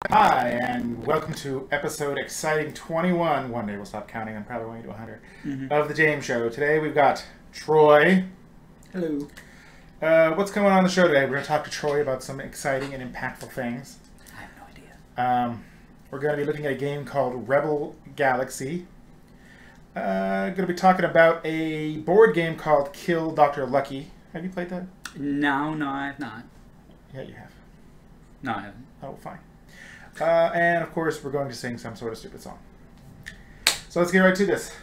Hi, and welcome to episode exciting 21. One day we'll stop counting. I'm probably going to 100 of the James Show. Today we've got Troy. Hello. What's going on the show today? We're going to talk to Troy about some exciting and impactful things. I have no idea. We're going to be looking at a game called Rebel Galaxy. Going to be talking about a board game called Kill Dr. Lucky. Have you played that? No, I have not. Yeah, you have. No, I haven't. Oh, fine. And of course, we're going to sing some sort of stupid song. So let's get right to this.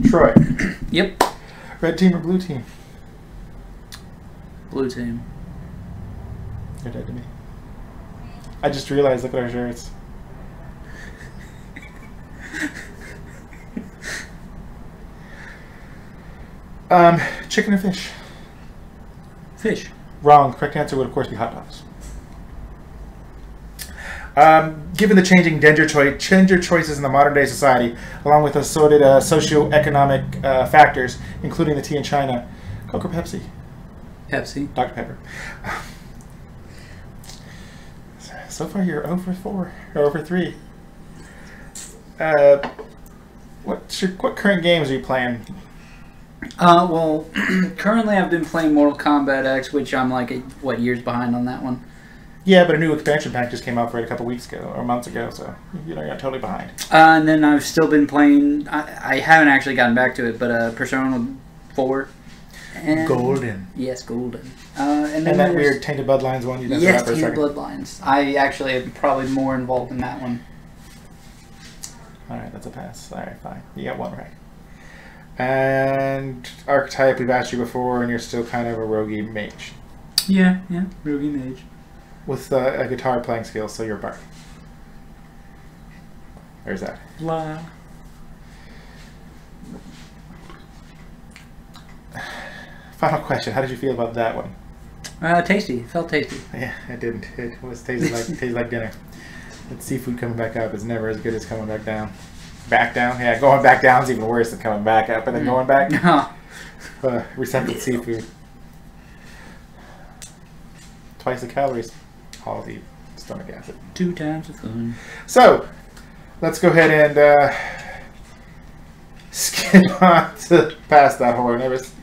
Troy. Yep. Red team or blue team? Blue team. You're dead to me. I just realized, look at our shirts. Chicken or fish? Fish. Wrong. Correct answer would, of course, be hot dogs. Given the changing gender choices in the modern day society, along with assorted socio-economic factors, including the tea in China, Coke or Pepsi? Pepsi. Dr. Pepper. So far, you're 0 for 4, or 0 for 3. What current games are you playing? Well, currently I've been playing Mortal Kombat X, which I'm like, years behind on that one? Yeah, but a new expansion pack just came out for it a couple weeks ago, or months ago, so you're totally behind. And then I've still been playing, I haven't actually gotten back to it, but Persona 4. And Golden. Yes, Golden. And then that weird Tainted Bloodlines one you mentioned yes, for a second. Tainted Bloodlines. I actually am probably more involved in that one. Alright, that's a pass. Alright, fine. You got one right. And archetype, we've asked you before, and you're still kind of a roguey mage. Yeah, roguey mage. With a guitar playing skill, so you're a bard. There's that. Blah. Final question. How did you feel about that one? Tasty. Felt tasty. Yeah, it didn't. It was tasted like dinner. That seafood coming back up is never as good as coming back down. Back down? Yeah, going back down is even worse than coming back up. And then going back? No. Receptive seafood. Twice the calories. All the stomach acid. 2 times the fun. So, let's go ahead and skip on to past that whole nervous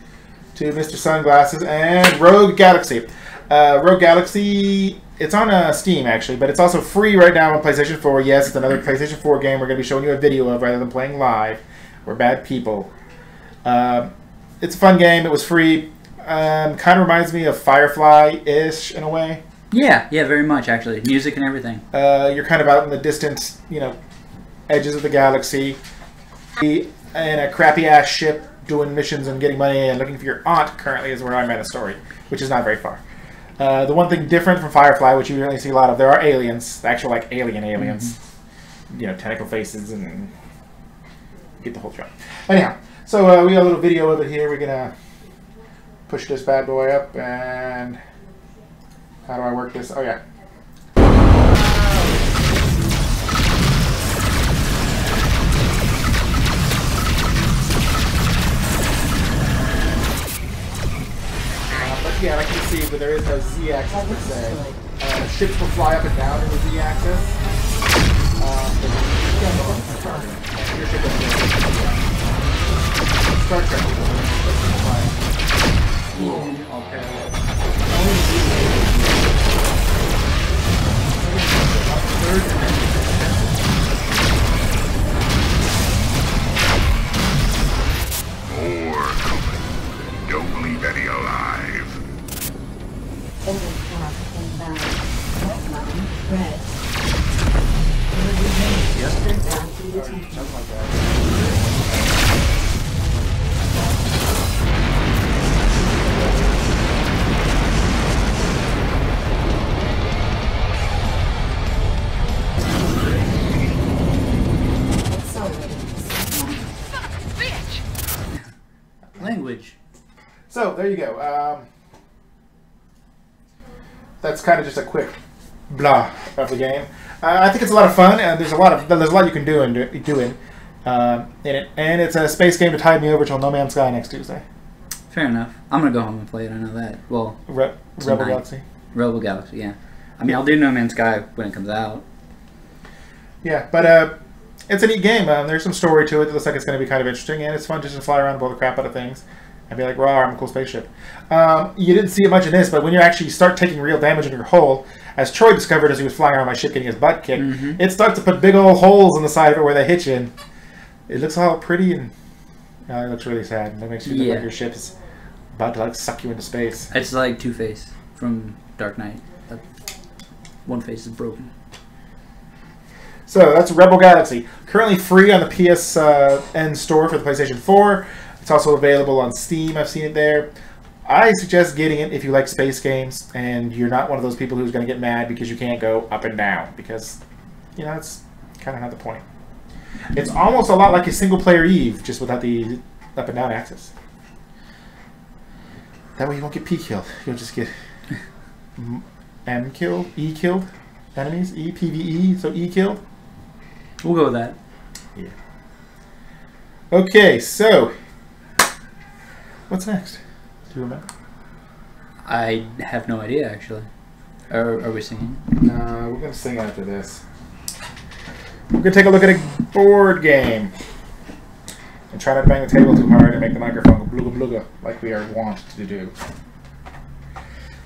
to Mr. Sunglasses and Rogue Galaxy. Rogue Galaxy, it's on Steam actually, but it's also free right now on PlayStation 4. Yes, it's another PlayStation 4 game we're going to be showing you a video of rather than playing live. We're bad people. It's a fun game. It was free. Kind of reminds me of Firefly-ish in a way. Yeah, very much actually. Music and everything. You're kind of out in the distant, edges of the galaxy. In a crappy-ass ship doing missions and getting money and looking for your aunt currently is where I'm at a story, which is not very far. The one thing different from Firefly, which you really see a lot of, there are aliens, actual aliens. Tentacle faces and get the whole job. Anyhow, so we got a little video of it here. We're gonna push this bad boy up, and how do I work this? Oh yeah. Yeah, like you see, but there is no Z-axis per se. Ships will fly up and down in the Z-axis. Your ship doesn't go. Star Trek. More coming. Don't leave any alive. Language. So there you go. That's kind of just a quick blah of the game. I think it's a lot of fun, and there's a lot you can do in it, and it's a space game to tide me over till No Man's Sky next Tuesday. Fair enough. I'm gonna go home and play it. I know that. Well, Rebel Galaxy. Rebel Galaxy, yeah. I mean, I'll do No Man's Sky when it comes out. Yeah, but it's a neat game. There's some story to it that looks like it's going to be kind of interesting, and it's fun just to fly around and blow the crap out of things and be like, "Raw, I'm a cool spaceship." You didn't see it much in this, but when you actually start taking real damage in your hull, as Troy discovered as he was flying around my ship getting his butt kicked, it starts to put big old holes in the side of it where they hit you. And it looks all pretty, and it looks really sad. And it makes you look like your ship is about to suck you into space. It's like Two-Face from Dark Knight. One face is broken. So that's Rebel Galaxy. Currently free on the PSN store for the PlayStation 4. It's also available on Steam. I've seen it there. I suggest getting it if you like space games and you're not one of those people who's going to get mad because you can't go up and down, because, that's kind of not the point. It's almost a lot like a single-player Eve, just without the up and down axis. That way you won't get P killed. You'll just get M killed, E killed enemies, E, PvE, so E killed. We'll go with that. Yeah. Okay, so what's next? Do you remember? I have no idea, actually. Are we singing? No, we're going to sing after this. We're going to take a look at a board game. And try not to bang the table too hard and make the microphone go blooga blooga like we are wont to do.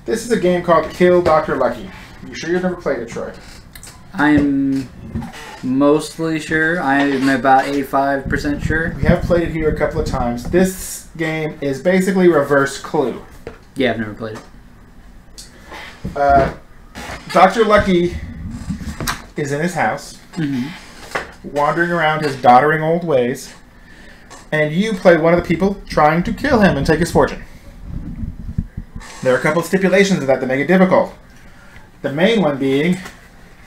This is a game called Kill Dr. Lucky. You sure you've never played it, Troy? I'm mostly sure. I'm about 85% sure. We have played it here a couple of times. This game is basically reverse Clue. Yeah, I've never played it. Dr. Lucky is in his house, wandering around his doddering old ways, and you play one of the people trying to kill him and take his fortune. There are a couple of stipulations of that make it difficult. The main one being,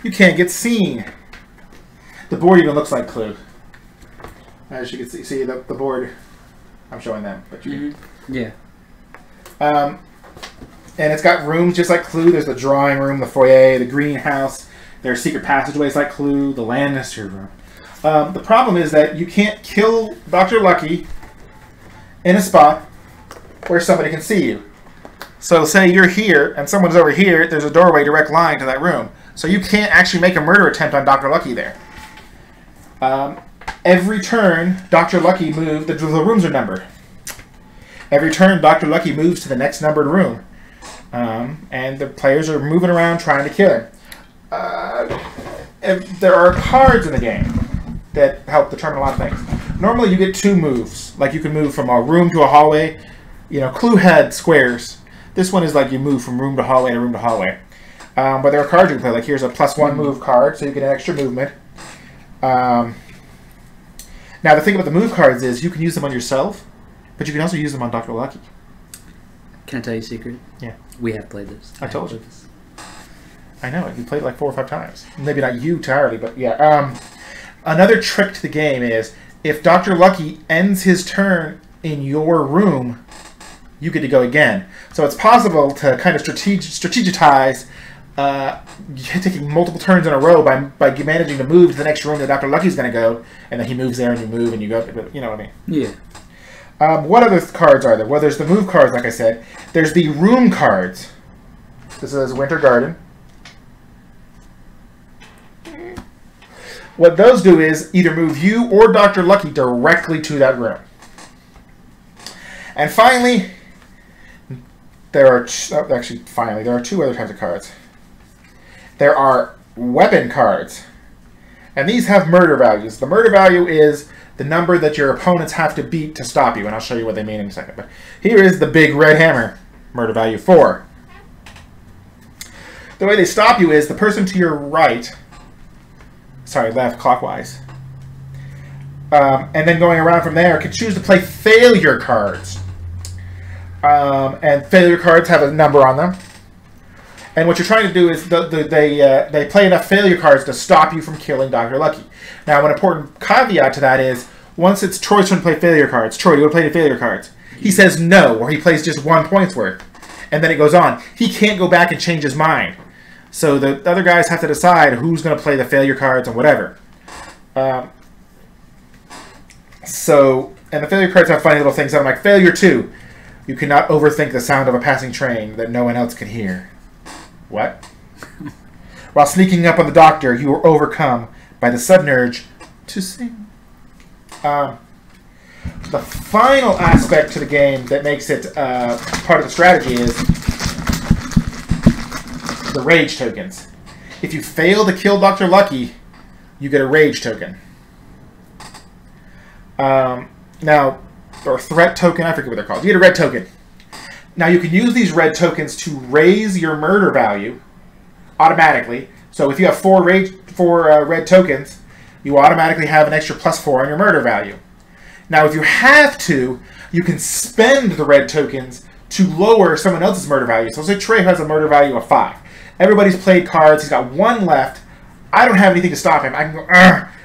you can't get seen. The board even looks like Clue. As you can see the board, I'm showing them, but you can. Yeah. And it's got rooms just like Clue. There's the drawing room, the foyer, the greenhouse. There are secret passageways like Clue, the Lannister room. The problem is that you can't kill Dr. Lucky in a spot where somebody can see you. So say you're here and someone's over here, there's a doorway direct line to that room. So you can't actually make a murder attempt on Dr. Lucky there. Every turn, Dr. Lucky moves, the rooms are numbered. Every turn, Dr. Lucky moves to the next numbered room. And the players are moving around trying to kill him. There are cards in the game that help determine a lot of things. Normally you get two moves. Like you can move from a room to a hallway. Clue had squares. This one is like you move from room to hallway to room to hallway. But there are cards you can play. Like here's a +1 move card, so you get an extra movement. Now the thing about the move cards is you can use them on yourself, but you can also use them on Dr. Lucky. Can I tell you a secret? Yeah. We have played this. I told you. I know it. You played it like 4 or 5 times. Maybe not you entirely, but yeah. Another trick to the game is if Dr. Lucky ends his turn in your room, you get to go again. So it's possible to kind of strategize taking multiple turns in a row by managing to move to the next room that Dr. Lucky's going to go, and then he moves there and you move and you go. You know what I mean? Yeah. What other cards are there? Well, there's the move cards, like I said. There's the room cards. This is Winter Garden. What those do is either move you or Dr. Lucky directly to that room. And finally, there are two other types of cards. There are weapon cards. And these have murder values. The murder value is the number that your opponents have to beat to stop you. And I'll show you what they mean in a second. But here is the big red hammer. Murder value 4. The way they stop you is the person to your right, left, clockwise. And then going around from there, can choose to play failure cards. And failure cards have a number on them. And what you're trying to do is they play enough failure cards to stop you from killing Dr. Lucky. Now, an important caveat to that is, once it's Troy's turn to play failure cards, Troy, do you want to play the failure cards? He says no, or he plays just 1 point's worth. And then it goes on. He can't go back and change his mind. So the other guys have to decide who's going to play the failure cards and whatever. And the failure cards have funny little things that I'm like, failure 2. You cannot overthink the sound of a passing train that no one else can hear. What? While sneaking up on the doctor, you were overcome by the sudden urge to sing. The final aspect to the game that makes it part of the strategy is the rage tokens. If you fail to kill Dr. Lucky, you get a rage token. Now, or threat token, I forget what they're called. You get a red token. Now, you can use these red tokens to raise your murder value automatically. So if you have 4 red tokens, you automatically have an extra +4 on your murder value. Now, if you have to, you can spend the red tokens to lower someone else's murder value. So say Trey has a murder value of 5. Everybody's played cards. He's got 1 left. I don't have anything to stop him. I can go,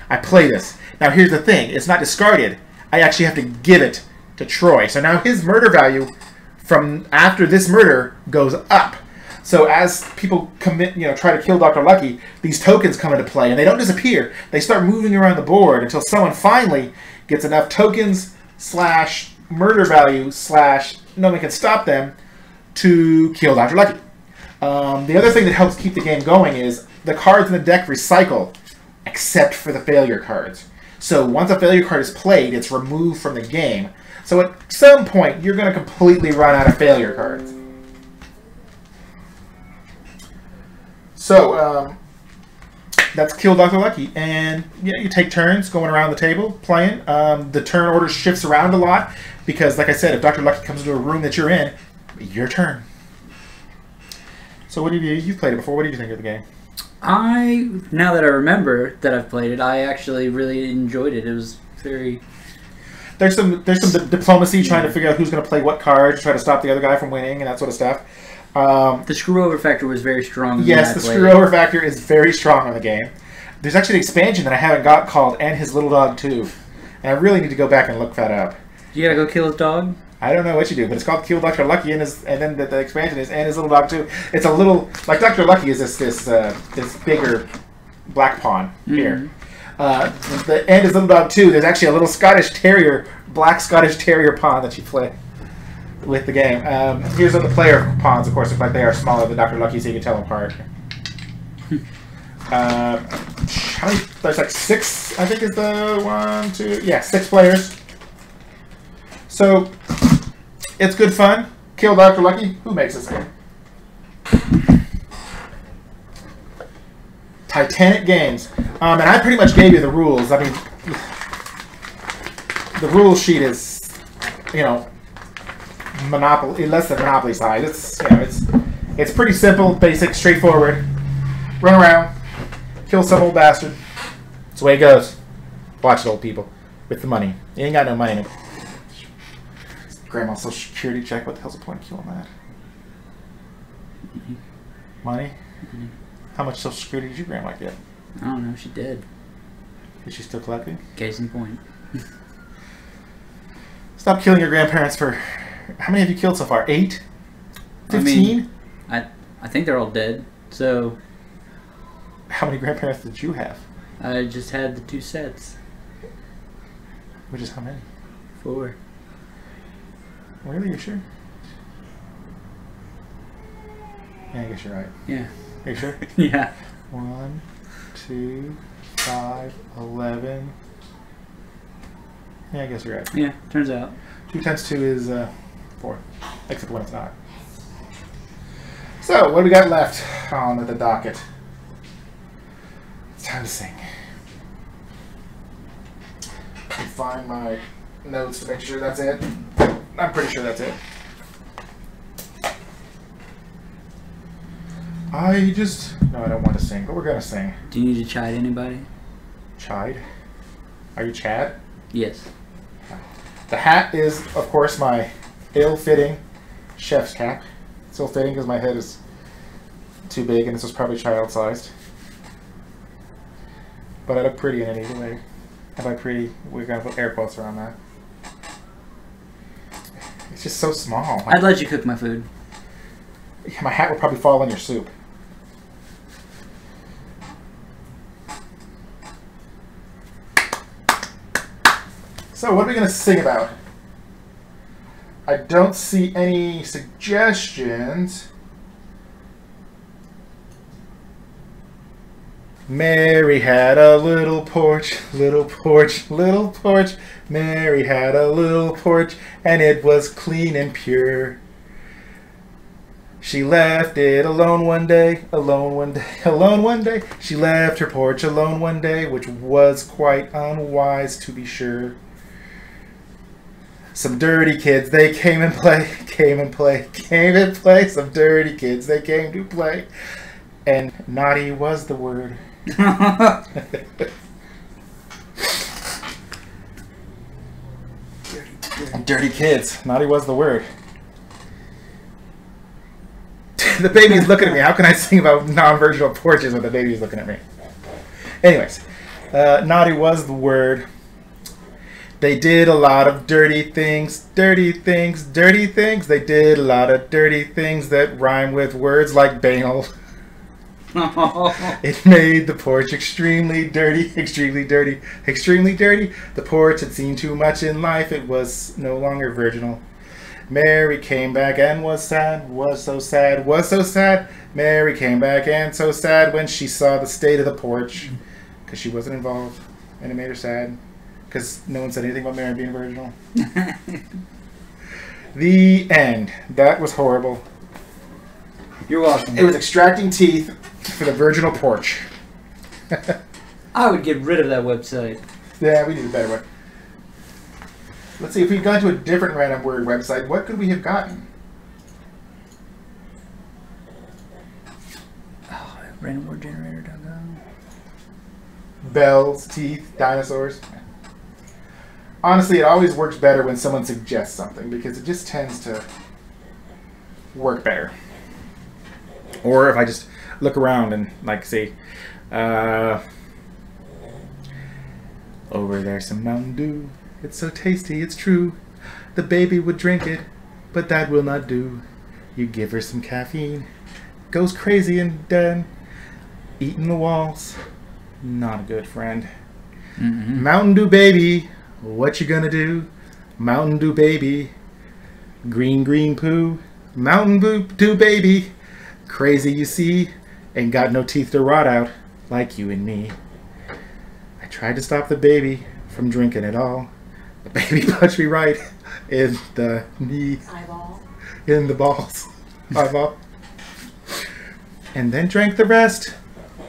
I play this. Now, here's the thing. It's not discarded. I actually have to give it to Troy. So now his murder value from after this murder goes up. So as people commit, try to kill Dr. Lucky, these tokens come into play, and they don't disappear. They start moving around the board until someone finally gets enough tokens / murder value / no one can stop them to kill Dr. Lucky. The other thing that helps keep the game going is the cards in the deck recycle, except for the failure cards. So once a failure card is played, it's removed from the game. So at some point, you're going to completely run out of failure cards. So that's Kill Dr. Lucky. And you take turns going around the table playing. The turn order shifts around a lot because, like I said, if Dr. Lucky comes into a room that you're in, your turn. So what you've played it before. What did you think of the game? Now that I remember that I've played it, I actually really enjoyed it. It was very... There's some diplomacy trying to figure out who's going to play what cards, try to stop the other guy from winning, and that sort of stuff. The screw-over factor was very strong. Yes, the screw-over factor is very strong in the game. There's actually an expansion that I haven't got called And His Little Dog Too. And I really need to go back and look that up. You gotta go kill his dog? I don't know what you do, but it's called Kill Dr. Lucky, and then the expansion is And His Little Dog Too. It's a little... Like Dr. Lucky is this bigger black pawn here. The And His Little Dog Too, there's actually a little Scottish Terrier, black Scottish Terrier pawn that you play with the game. Here's what the player pawns, of course, look like they are smaller than Dr. Lucky, so you can tell them apart. How many? There's like 6, I think is the 1, 2... Yeah, 6 players. So, it's good fun. Kill Dr. Lucky. Who makes this game? Titanic Games. And I pretty much gave you the rules. I mean, the rule sheet is, Monopoly, less than Monopoly size. It's pretty simple, basic, straightforward. Run around, kill some old bastard. That's the way it goes. Watch it, old people. With the money. You ain't got no money. Grandma's Social Security check. What the hell's the point of killing that? Money? How much Social Security did your grandma get? I don't know. She did. Is she still collecting? Case in point. Stop killing your grandparents for... How many have you killed so far? 8? 15? I think they're all dead. So... How many grandparents did you have? I just had the 2 sets. Which is how many? 4. Really? You sure? Yeah, I guess you're right. Yeah. Are you sure? Yeah. 1, 2, 5, 11. Yeah, I guess you're right. Yeah, turns out. 2 times 2 is 4. Except when it's not. So, what do we got left on the docket? It's time to sing. Let me find my notes to make sure that's it. I'm pretty sure that's it. No, I don't want to sing, but we're going to sing. Do you need to chide anybody? Chide? Are you Chad? Yes. The hat is, of course, my ill-fitting chef's cap. It's ill-fitting because my head is too big and this was probably child-sized. But I look pretty in it either way. And by pretty, we're going to put air quotes around that. It's just so small. I'd let you cook my food. My hat would probably fall in your soup. So, what are we going to sing about? I don't see any suggestions. Mary had a little porch, little porch, little porch. Mary had a little porch, and it was clean and pure. She left it alone one day, alone one day, alone one day. She left her porch alone one day, which was quite unwise to be sure. Some dirty kids, they came and play, came and play, came and play. Some dirty kids, they came to play. And naughty was the word. Dirty kids. Naughty was the word. The baby's looking at me. How can I sing about non-virginal porches when the baby's looking at me? Anyways, naughty was the word. They did a lot of dirty things, dirty things, dirty things. They did a lot of dirty things that rhyme with words like banal. It made the porch extremely dirty, extremely dirty, extremely dirty. The porch had seen too much in life. It was no longer virginal. Mary came back and was sad, was so sad, was so sad. Mary came back and so sad when she saw the state of the porch. Because she wasn't involved, and it made her sad. Because no one said anything about Mary being virginal. The end. That was horrible. You're welcome. It was extracting teeth for the virginal porch. I would get rid of that website. Yeah, we need a better one. Let's see, if we'd gone to a different random word website, what could we have gotten? Oh, randomwordgenerator.com. Bells, teeth, dinosaurs. Honestly, it always works better when someone suggests something because it just tends to work better. Or if I just look around and, like, see, over there's some Mountain Dew. It's so tasty, it's true. The baby would drink it, but that will not do. You give her some caffeine, goes crazy and then eating the walls. Not a good friend. Mm-hmm. Mountain Dew baby, what you gonna do? Mountain Dew baby, green green poo. Mountain Dew baby, crazy you see, ain't got no teeth to rot out like you and me. I tried to stop the baby from drinking it all. The baby punched me right in the knee. Eyeball. In the balls. Eyeball. And then drank the rest.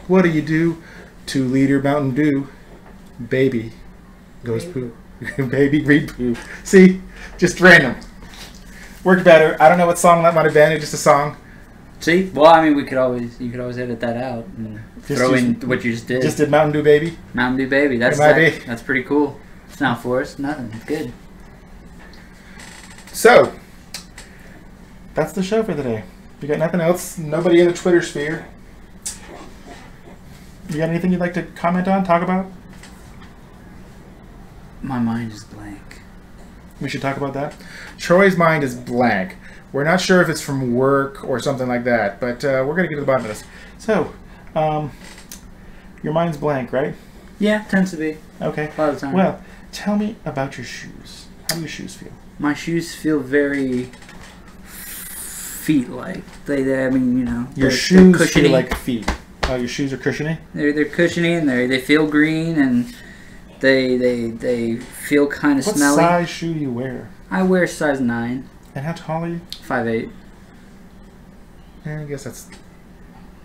What do? 2-liter Mountain Dew. Baby goes poo. Baby read poo. See? Just random. Worked better. I don't know what song that might have been. It's just a song. See? Well, I mean, you could always edit that out and throw in what you just did. Just did Mountain Dew baby. Mountain Dew baby. That's pretty cool. It's not forced. Nothing. It's good. So, that's the show for the day. You got nothing else? Nobody in the Twitter sphere? You got anything you'd like to comment on, talk about? My mind is blank. We should talk about that. Troy's mind is blank. We're not sure if it's from work or something like that, but we're going to get to the bottom of this. So, your mind's blank, right? Yeah, tends to be. Okay. A lot of the time. Well, tell me about your shoes. How do your shoes feel? My shoes feel very feet-like. They I mean, you know. Your shoes cushiony. feel like feet. Oh, your shoes are cushiony? They're cushiony and they feel green and they feel kind of smelly. What size shoe do you wear? I wear size 9. And how tall are you? 5'8". I guess that's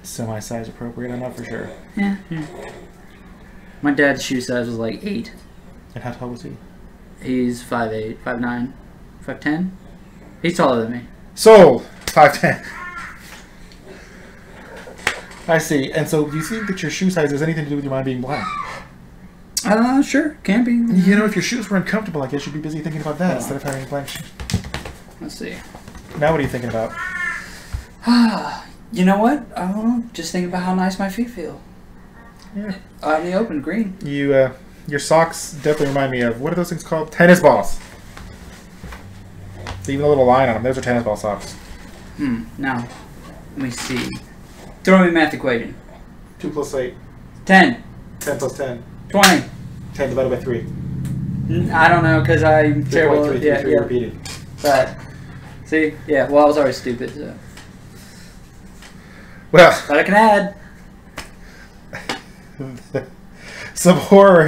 semi-size appropriate. I'm not for sure. Yeah. My dad's shoe size was like 8. And how tall was he? He's 5'8", 5'9", 5'10". He's taller than me. Sold! 5'10". I see. And so do you think that your shoe size has anything to do with your mind being black? Sure. Can be. You know, if your shoes were uncomfortable, I guess you'd be busy thinking about that instead of having a blank shoe. Let's see. Now what are you thinking about? You know what? I don't know. Just thinking about how nice my feet feel. Yeah. Out in the open, green. Your socks definitely remind me of, what are those things called? Tennis balls. They even a little line on them. Those are tennis ball socks. Now, let me see. Throw me a math equation. 2 + 8. 10. 10 + 10. 20. 10 divided by 3. I don't know because I'm terrible. 3.333 repeated. But see, yeah. Well, I was always stupid. So. Well, But I can add. some horror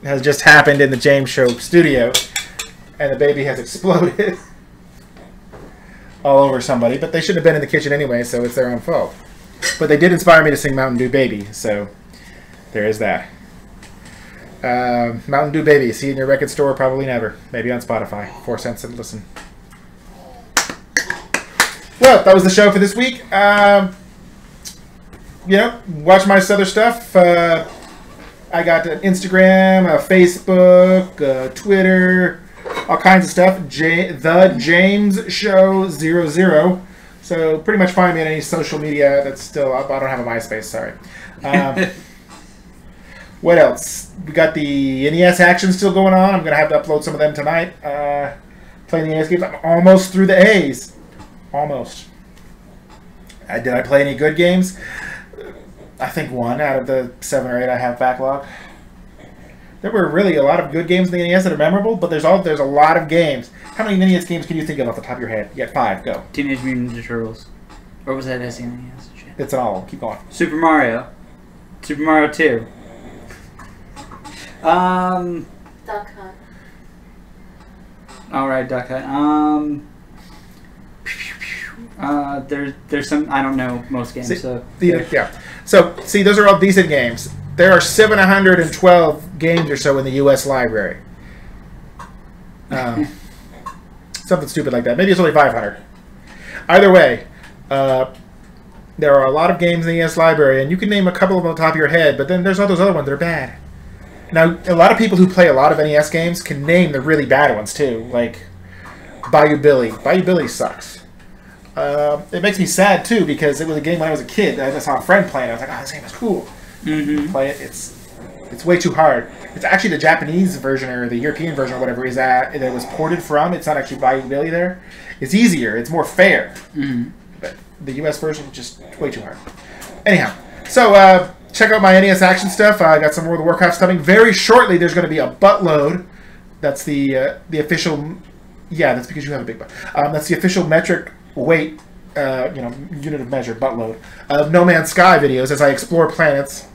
has just happened in the James Show studio, and the baby has exploded all over somebody. But they shouldn't have been in the kitchen anyway, so it's their own fault. But they did inspire me to sing Mountain Dew Baby, so there is that. Mountain Dew Baby, see it in your record store? Probably never. Maybe on Spotify. 4 cents a listen. Well, that was the show for this week. Watch my other stuff. I got Instagram, Facebook, Twitter, all kinds of stuff. The James Show 00. So pretty much find me on any social media that's still up. I don't have a MySpace, sorry. What else? We got the NES action still going on. I'm going to have to upload some of them tonight. Playing the NES games. I'm almost through the A's. Almost. Did I play any good games? I think 1 out of the 7 or 8 I have backlog. There were really a lot of good games in the NES that are memorable, but there's a lot of games. How many NES games can you think of off the top of your head? You got 5. Go. Teenage Mutant Ninja Turtles. Or was that SNES? Shit. It's an all. Keep going. Super Mario. Super Mario 2. Duck Hunt. Alright, Duck Hunt. There's some, I don't know most games, so... Yeah. So, see, those are all decent games. There are 712 games or so in the U.S. library. Something stupid like that. Maybe it's only 500. Either way, there are a lot of games in the NES library, and you can name a couple of them on the top of your head, but then there's all those other ones that are bad. Now, a lot of people who play a lot of NES games can name the really bad ones, too, like Bayou Billy. Bayou Billy sucks. It makes me sad, too, because it was a game when I was a kid. I saw a friend playing it. I was like, oh, this game is cool. Mm-hmm. Play it. It's way too hard. It's actually the Japanese version or the European version or whatever that it was ported from. It's not actually Bayou Billy there. It's easier. It's more fair. Mm-hmm. But the US version is just way too hard. Anyhow, so check out my NES action stuff. I got some World of Warcraft stuff. Very shortly, there's going to be a buttload. That's the official... Yeah, that's because you have a big butt. That's the official metric weight, unit of measure, buttload, of No Man's Sky videos as I explore planets.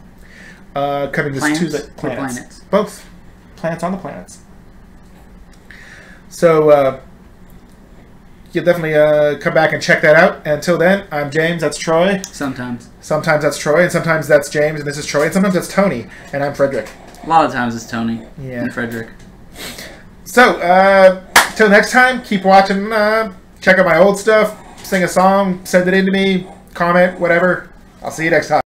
Coming this Tuesday. Planets. Both. Planets on the planets. So, you'll definitely come back and check that out. Until then, I'm James, that's Troy. Sometimes. Sometimes that's Troy, and sometimes that's James, and this is Troy, and sometimes that's Tony, and I'm Frederick. A lot of times it's Tony and Frederick. So, till next time, keep watching, check out my old stuff, sing a song, send it in to me, comment, whatever. I'll see you next time.